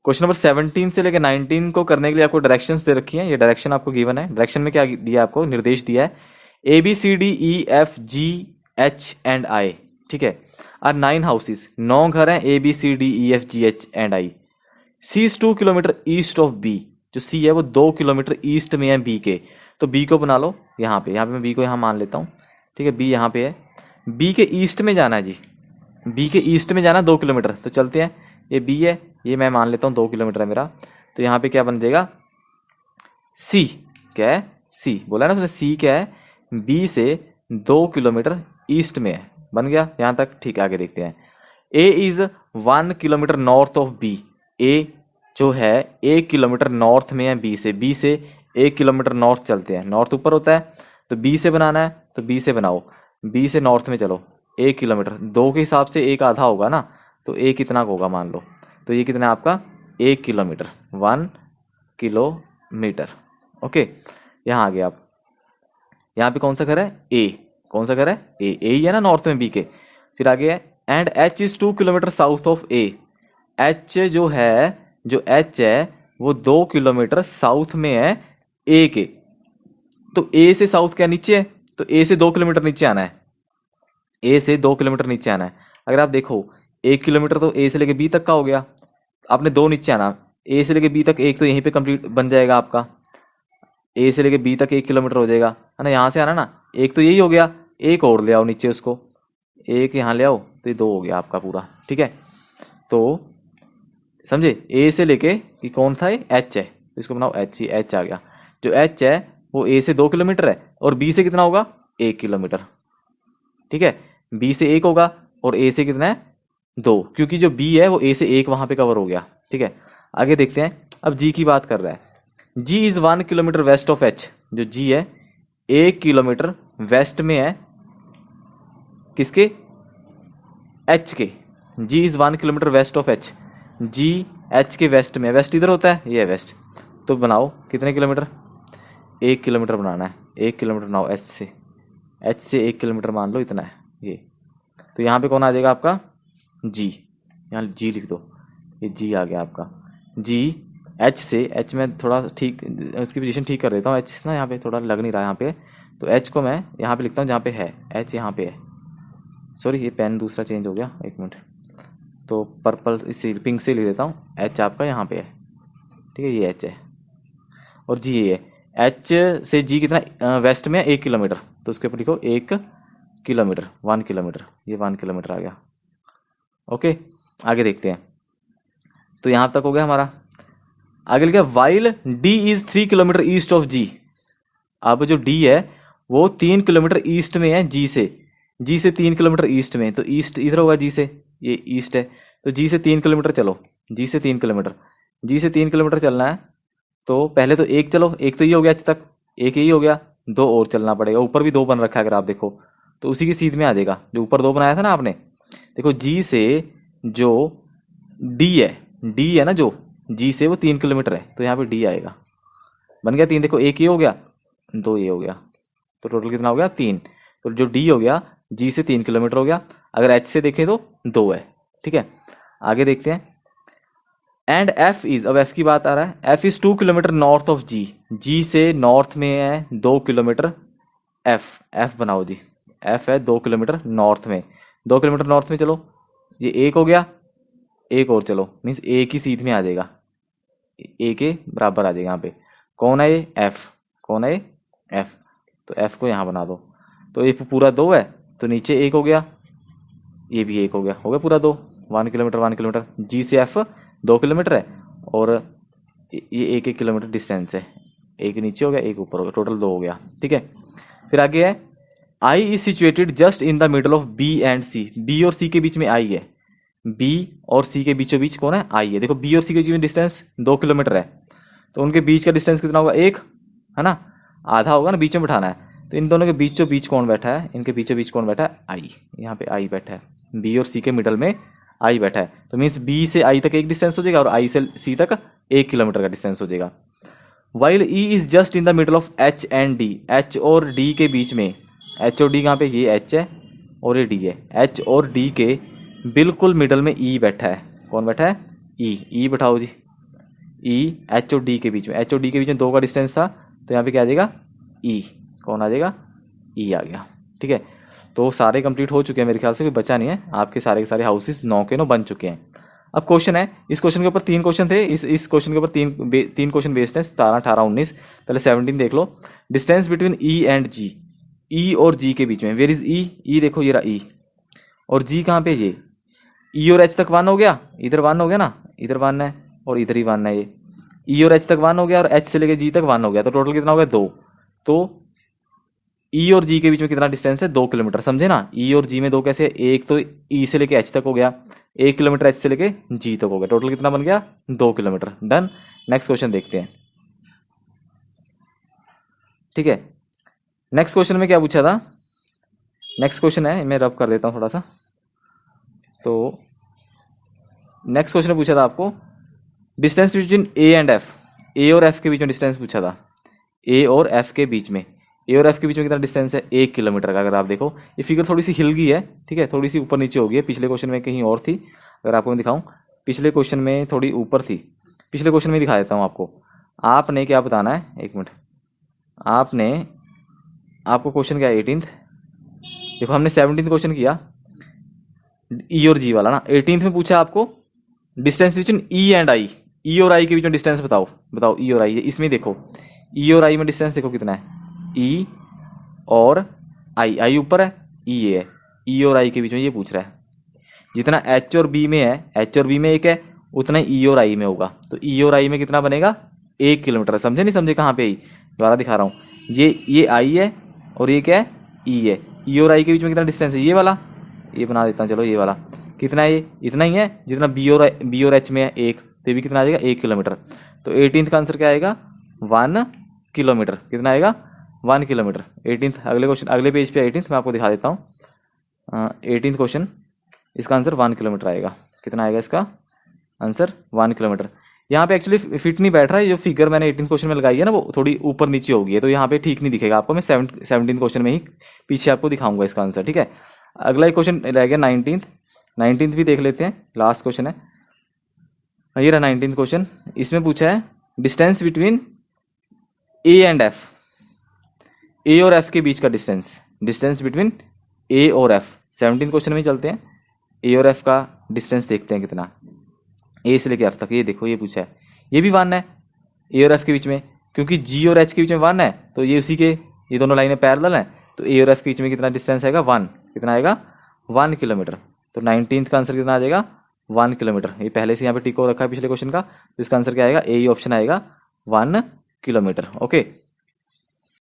Question number 17 से लेकर 19 को करने के लिए आपको डायरेक्शंस दे रखी हैं। ये डायरेक्शन आपको गिवन है। डायरेक्शन में क्या दिया है आपको, निर्देश दिया है A B C D E F G H and I, ठीक है। आर 9 हाउसेस, 9 घर हैं A B C D E F G H and I. C is 2 kilometre east of B, जो सी है वो 2 किलोमीटर ईस्ट में है B के। तो बी को बना लो यहाँ पे मैं बी को यहाँ मान लेता हूँ, ठीक है। बी यहाँ पे है, बी के ईस्ट में जाना है जी, बी के ईस्ट में जाना 2 किलोमीटर। तो चलते हैं, ये बी है, ये मैं मान लेता हूँ 2 किलोमीटर है मेरा। तो यहाँ पे क्या बन जाएगा, सी क्या है, सी बोला ना उसने, सी क्या है, बी से 2 किलोमीटर ईस्ट में है। बन गया यहाँ तक, ठीक है। आगे देखते हैं, A is 1 kilometre north of B. A जो है 1 किलोमीटर नॉर्थ में है बी से। बी से 1 किलोमीटर नॉर्थ चलते हैं, नॉर्थ ऊपर होता है, तो बी से बनाना है, तो बी से बनाओ। बी से नॉर्थ में चलो 1 किलोमीटर, 2 के हिसाब से 1 आधा होगा ना, तो ए कितना होगा मान लो। तो ये कितना है आपका 1 किलोमीटर, 1 किलोमीटर। ओके, यहाँ आ गए आप। यहाँ पे कौन सा घर है, ए, कौन सा घर है, ए ही है ना नॉर्थ में बी के। फिर आगे है and H is 2 kilometre south of A. H जो है, जो एच है वो 2 किलोमीटर साउथ में है ए के। तो ए से साउथ क्या नीचे है, तो ए से 2 किलोमीटर नीचे आना है, ए से 2 किलोमीटर नीचे आना है। अगर आप देखो 1 किलोमीटर तो ए से लेके बी तक का हो गया, आपने 2 नीचे आना, ए से लेके बी तक एक तो यहीं पे कंप्लीट बन जाएगा आपका, ए से लेके बी तक 1 किलोमीटर हो जाएगा, है ना। यहाँ से आना ना, एक तो यही हो गया, एक और ले आओ नीचे उसको, एक यहाँ ले आओ, तो ये 2 हो गया आपका पूरा, ठीक है। तो समझे, ए से लेके कि कौन था ये, एच है, तो इसको बनाओ एच ही, एच आ गया। जो एच है वो ए से 2 किलोमीटर है और बी से कितना होगा 1 किलोमीटर, ठीक है। बी से 1 होगा और ए से कितना है 2, क्योंकि जो बी है वो ए से 1 वहां पे कवर हो गया, ठीक है। आगे देखते हैं, अब जी की बात कर रहा है। G is 1 kilometre west of H. जो जी है 1 किलोमीटर वेस्ट में है किसके, एच के। G is 1 kilometre west of H, G H के वेस्ट में, वेस्ट इधर होता है, ये है वेस्ट। तो बनाओ कितने किलोमीटर, 1 किलोमीटर बनाना है, 1 किलोमीटर बनाओ एच से, एच से 1 किलोमीटर मान लो इतना है ये। तो यहाँ पे कौन आ जाएगा आपका जी, यहाँ जी लिख दो, ये जी आ गया आपका। जी एच से, एच में थोड़ा ठीक उसकी पोजीशन ठीक कर देता हूँ, एच ना यहाँ पे थोड़ा लग नहीं रहा यहाँ पे, तो एच को मैं यहाँ पे लिखता हूँ जहाँ पे है, एच यहाँ पे है। सॉरी ये पेन दूसरा चेंज हो गया, 1 मिनट, तो पर्पल इसी पिंक से लिख देता हूँ। एच आपका यहाँ पे है, ठीक है, ये एच है और जी ये है। एच से जी कितना वेस्ट में है 1 किलोमीटर, तो उसके ऊपर लिखो 1 किलोमीटर, 1 किलोमीटर, ये 1 किलोमीटर आ गया। ओके, आगे देखते हैं। तो यहाँ तक हो गया हमारा। आगे लिखा while D is 3 kilometre east of G. अब जो डी है वो 3 किलोमीटर ईस्ट में है जी से, जी से 3 किलोमीटर ईस्ट में, तो ईस्ट इधर होगा जी से, ये ईस्ट है, तो जी से 3 किलोमीटर चलो, जी से 3 किलोमीटर, जी से 3 किलोमीटर चलना है। तो पहले तो 1 चलो, 1 तो ये हो गया आज तक, 1 यही हो गया, 2 और चलना पड़ेगा, ऊपर भी 2 बन रखा है अगर आप देखो, तो उसी की सीध में आ जाएगा जो ऊपर 2 बनाया था ना आपने। देखो जी से जो डी है ना, जो जी से वो 3 किलोमीटर है, तो यहाँ पे डी आएगा, बन गया 3। देखो 1 ये हो गया, 2 ये हो गया, तो टोटल कितना हो गया 3। तो जो डी हो गया जी से 3 किलोमीटर हो गया। अगर एच से देखें तो 2 है, ठीक है। आगे देखते हैं, एंड एफ इज, अब एफ की बात आ रहा है, F is 2 kilometre north of G. G से नॉर्थ में है 2 किलोमीटर, एफ बनाओ जी, एफ है 2 किलोमीटर नॉर्थ में, 2 किलोमीटर नॉर्थ में चलो, ये 1 हो गया, 1 और चलो, मीन्स ए की सीध में आ जाएगा, ए के बराबर आ जाएगा। यहाँ पे कौन है ये, एफ, कौन है ये, एफ, तो एफ को यहाँ बना दो। तो ये पूरा 2 है, तो नीचे 1 हो गया, ये भी 1 हो गया पूरा 2, 1 किलोमीटर 1 किलोमीटर, जी से एफ 2 किलोमीटर है और ये 1 किलोमीटर डिस्टेंस है, 1 नीचे हो गया 1 ऊपर हो गया, टोटल 2 हो गया, ठीक है। फिर आगे है I is situated just in the middle of B and C. B और सी के बीच में आई है, बी और सी के बीचों बीच कौन है, आई है। देखो बी और सी के बीच में डिस्टेंस 2 किलोमीटर है, तो उनके बीच का डिस्टेंस कितना होगा 1, है ना, आधा होगा ना, बीच में बैठाना है। तो इन दोनों के बीचों बीच कौन बैठा है, इनके बीचों बीच कौन बैठा है, आई, यहाँ पे आई बैठा है, बी और सी के मिडल में आई बैठा है। तो मीन्स बी से आई तक 1 डिस्टेंस हो जाएगा और आई से सी तक 1 किलोमीटर का डिस्टेंस हो जाएगा। While E is just in the middle of H and D. H और डी के बीच में, एच और डी कहाँ पे, ये एच है और ये डी है, एच और डी के बिल्कुल मिडल में ई बैठा है। कौन बैठा है, ई, ई बैठाओ जी, ई, एच और डी के बीच में, एच और डी के बीच में 2 का डिस्टेंस था, तो यहाँ पे क्या आ जाएगा ई, कौन आ जाएगा ई आ गया। ठीक है, तो सारे कंप्लीट हो चुके हैं मेरे ख्याल से, कोई बचा नहीं है, आपके सारे के सारे हाउसेस 9 के 9 बन चुके हैं। अब क्वेश्चन है, इस क्वेश्चन के ऊपर 3 क्वेश्चन थे, इस क्वेश्चन के ऊपर तीन क्वेश्चन बेस्ड है, 17, 18, 19। पहले 17 देख लो, डिस्टेंस बिटवीन ई एंड जी, ई और जी के बीच में, वेयर इज ई, ई देखो ये रहा ई, और जी कहाँ पे, ये ई और एच तक 1 हो गया, इधर 1 हो गया ना, इधर 1 है और इधर ही 1 है, ये ई और एच तक 1 हो गया और एच से लेके जी तक 1 हो गया, तो टोटल कितना हो गया 2। तो ई और जी के बीच में कितना डिस्टेंस है, 2 किलोमीटर, समझे ना। ई और जी में 2 कैसे, एक तो ई से लेके एच तक हो गया, 1 किलोमीटर एच से लेके जी तक हो गया, टोटल कितना बन गया 2 किलोमीटर। डन। नेक्स्ट क्वेश्चन देखते हैं। ठीक है, नेक्स्ट क्वेश्चन में क्या पूछा था, नेक्स्ट क्वेश्चन है, मैं रब कर देता हूं थोड़ा सा। तो नेक्स्ट क्वेश्चन पूछा था आपको distance between A and F, A और एफ के बीच में डिस्टेंस पूछा था, ए और एफ के बीच में, ए और एफ के बीच में कितना डिस्टेंस है, 1 किलोमीटर का। अगर आप देखो ये फिगर थोड़ी सी हिल गई है, ठीक है, थोड़ी सी ऊपर नीचे हो गई है, पिछले क्वेश्चन में कहीं और थी, अगर आपको मैं दिखाऊं, पिछले क्वेश्चन में थोड़ी ऊपर थी, पिछले क्वेश्चन में दिखा देता हूं आपको। आपने क्या बताना है, 1 मिनट, आपको क्वेश्चन क्या है 18th, देखो हमने 17th क्वेश्चन किया ई और जी वाला ना, 18th में पूछा आपको distance between E and I, E और आई के बीच में डिस्टेंस बताओ ई और आई, इसमें देखो ई और आई में डिस्टेंस देखो कितना है, ई और आई ऊपर है, ई ये है, ई और आई के बीच में ये पूछ रहा है, जितना एच और बी में है, एच और बी में 1 है, उतना ई और आई में होगा, तो ई और आई में कितना बनेगा 1 किलोमीटर। समझे नहीं समझे, कहाँ पे ई, दोबारा दिखा रहा हूँ, ये आई है और ये क्या है ई है, ई और आई के बीच में कितना डिस्टेंस है, ये वाला, ये बना देता हूँ चलो, ये वाला कितना है, ये इतना ही है, जितना बी और एच में है 1, तो ये भी कितना आ जाएगा 1 किलोमीटर। तो 18th का आंसर क्या आएगा 1 किलोमीटर, कितना आएगा 1 किलोमीटर। 18th अगले क्वेश्चन, अगले पेज पे 18th मैं आपको दिखा देता हूँ, 18th क्वेश्चन, इसका आंसर 1 किलोमीटर आएगा। कितना आएगा इसका आंसर 1 किलोमीटर। यहाँ पे एक्चुअली फिट नहीं बैठ रहा है, जो फिगर मैंने 18th क्वेश्चन में लगाई है ना वो थोड़ी ऊपर नीचे हो गई है, तो यहाँ पे ठीक नहीं दिखेगा आपको, मैं 17th क्वेश्चन में ही पीछे आपको दिखाऊंगा इसका आंसर। ठीक है, अगला एक क्वेश्चन रह गया 19th भी देख लेते हैं, लास्ट क्वेश्चन है, ये रहा 19th क्वेश्चन। इसमें पूछा है distance between A and F, A और एफ के बीच का डिस्टेंस बिटवीन ए और एफ। 17th क्वेश्चन में चलते हैं, ए और एफ का डिस्टेंस देखते हैं कितना, ए से लेके एफ तक, ये देखो ये पूछा है, ये भी 1 है ए और एफ के बीच में, क्योंकि जी और एच के बीच में 1 है, तो ये उसी के, ये दोनों लाइनें पैरेलल हैं, तो ए और एफ के बीच में कितना डिस्टेंस आएगा 1, कितना आएगा 1 किलोमीटर। तो 19th का आंसर कितना आ जाएगा 1 किलोमीटर, ये पहले से यहाँ पे टिक हो रखा है पिछले क्वेश्चन का, तो इसका आंसर क्या आएगा, ए ऑप्शन आएगा 1 किलोमीटर। ओके।